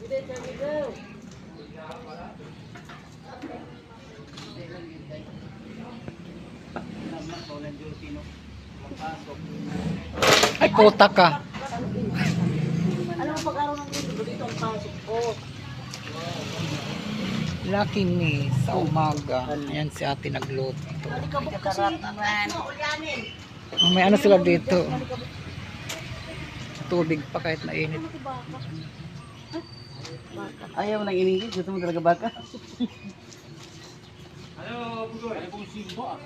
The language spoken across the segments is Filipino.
Ay, puta ka. Alam mo pag-araw ng dito ang pasok ko. Lucky me sa umaga. Ayan si ate nagluto. Alikabok kasi. Ulyanin. Oh, may ano sila dito. Tubig pa kahit mainit. Ayaw nang iningin. Gusto mo talaga baka? Halo, Bugoy. Ano pong simbo ah?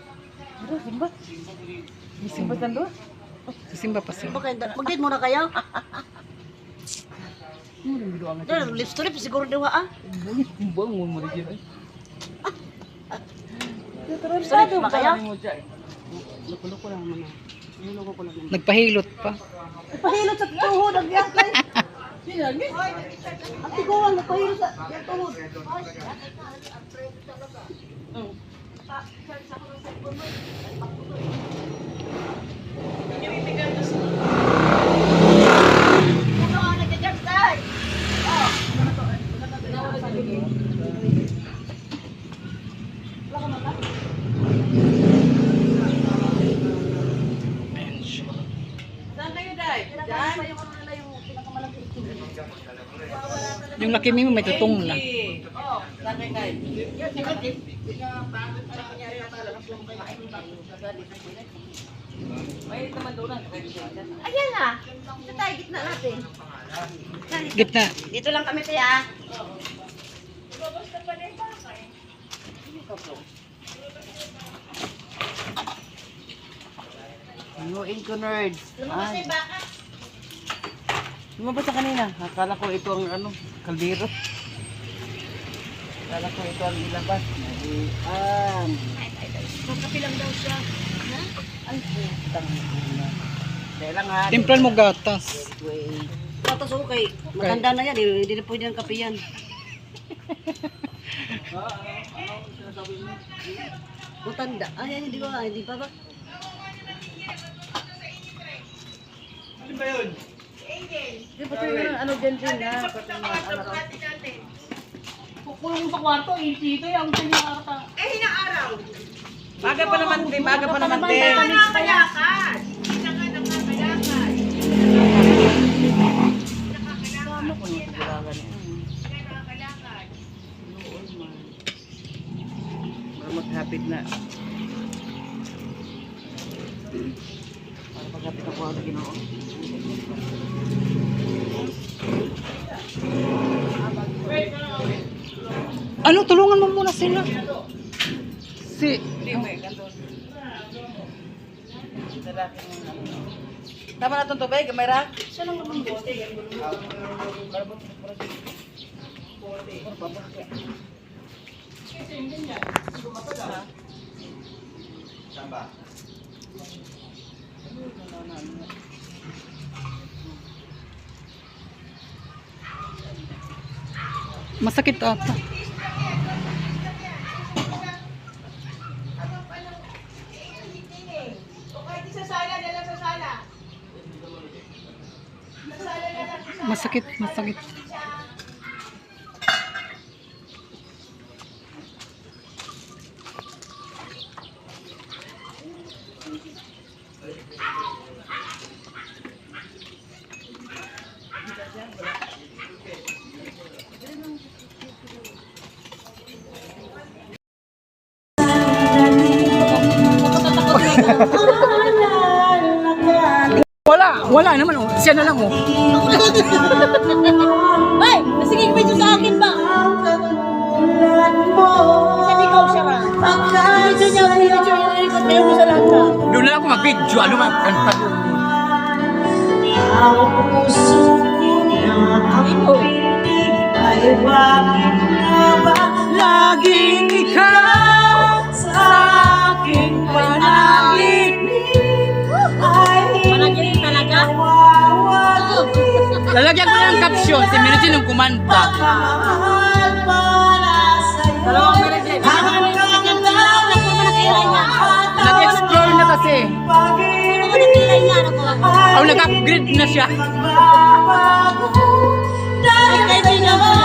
Ano, simba? Simba tando? Simba pa siya. Mag-date muna kayo? Lips to lips siguro daw ah. Bangun mo rin yun. Lips to lips ba kayo? Luko-luko lang naman. Luko ko lang naman. Nagpahilot pa. Pahilot sa tuhod ang yakay. Sinagi? Ang tiguan, nagpahilot sa tuhod. Yung laki mo may tutong na. Ayan na. Dito tayo, gitna natin. Gitna. Dito lang kami tayo. Haluin ko, nerds. Ay. Lumabas sa kanina. Akala ko ito ang ano, kaldero. Akala ko ito ang ilabas. Nalian. Magkapilang daw siya. Ay, putang ina. Kaya lang ha. Timplan mo gatas. Wait. Tapos okay. Matanda na yan. Hindi na pwede ng kape yan. Matanda. Ay, hindi ba? Hindi pa ba? Ano ba yun? Hindi pa tayo ng ano dyan dyan na. Kukulong sa kwarto, dito yung kanyang ata. Baga pa naman din. Baga pa naman din. Nakakalakas! Hindi na nga nakakalakas. Ano ko nung siguragan niya? Nakakalakas. Noon man. Para maghapit na. Para maghapit ako ang Ginoo. Ano, tulungan mo muna sila. Si... Tama na itong tubig, Gamera? Siya lang naman bote. Samba. Masakit ata. Masakit, masakit. Wala naman oh. Siya na lang oh. Ay! Sige, medyo sa akin ba? Kasi ikaw siya ra. Medyo niya, medyo ikot kayo mo sa lahat ka. Doon na lang ako mag-video. Ano man? Kanta. Ito. Ay, bakit nga ba laging ikaw sa aking panaginip ay Panaginip talaga? nawawag Lalagyan ko na ng caption. Si Mirachi nung kumanta. mahal para sa'yo. Dalawang meron. Nag-explore na kasi. Ano nagkilay niya? Oh, nag-upgrade na siya. Magbabago dahil Kaibigan mo.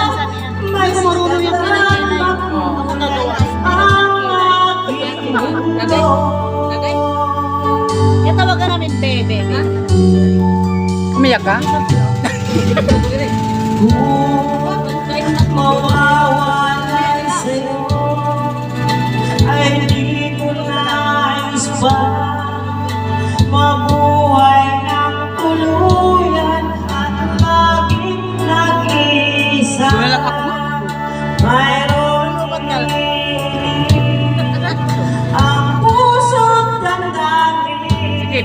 Umiyak ka? Mawawalan sa'yo ay di ko nais pa mabuhay ng tuluyan at maging nag-iisa. Mayroon ang puso't damdamin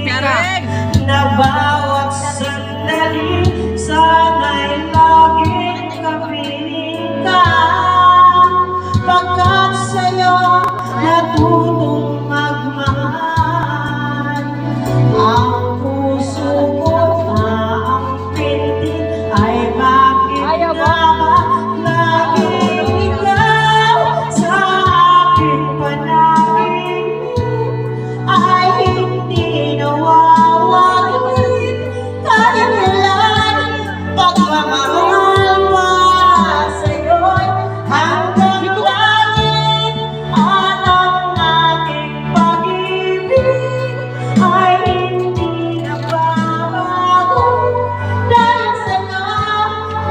na bawat sandali sana'y laging kapiling ka. Pagkat sa'yo natutong magmahal, ang puso ko na ang pintig ay bakit laging ikaw sa aking panaginip ay hindi nawawagin kailan. Pagmamahal para sa'yo'y hanggang langit at ang aking pag-ibig ay hindi nababago dahil sa'yo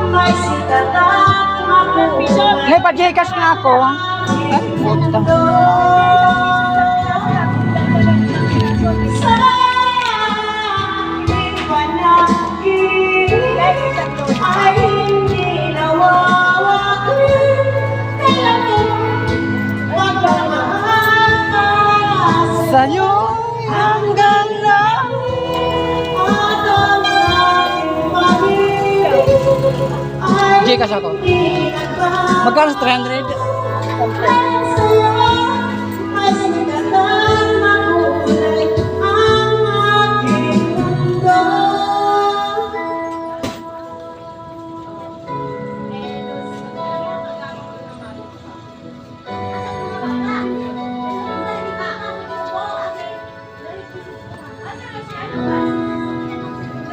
may sikat at makulay. May pa-Gcash na ako. Ay, puta. Ay hindi nawawagin kailangan magmamahal para Sa'yo. hanggang langit at ang aking pag-ibig ay Gcash ako. hindi nagbabago. Magkano sa 300? Dahil sa'yo may sikat at makulay ang aking mundo.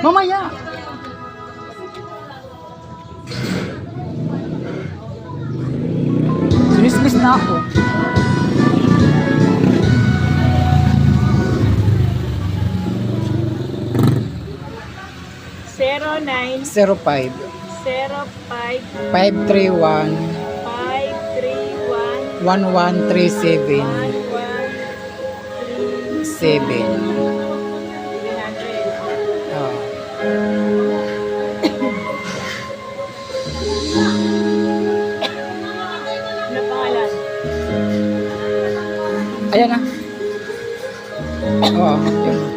Mamaya. Sinismis na ako. Zero 9 05 0 5 531 531 1137 7. 300. Ano pangalan? Ayan na. Oo, yun.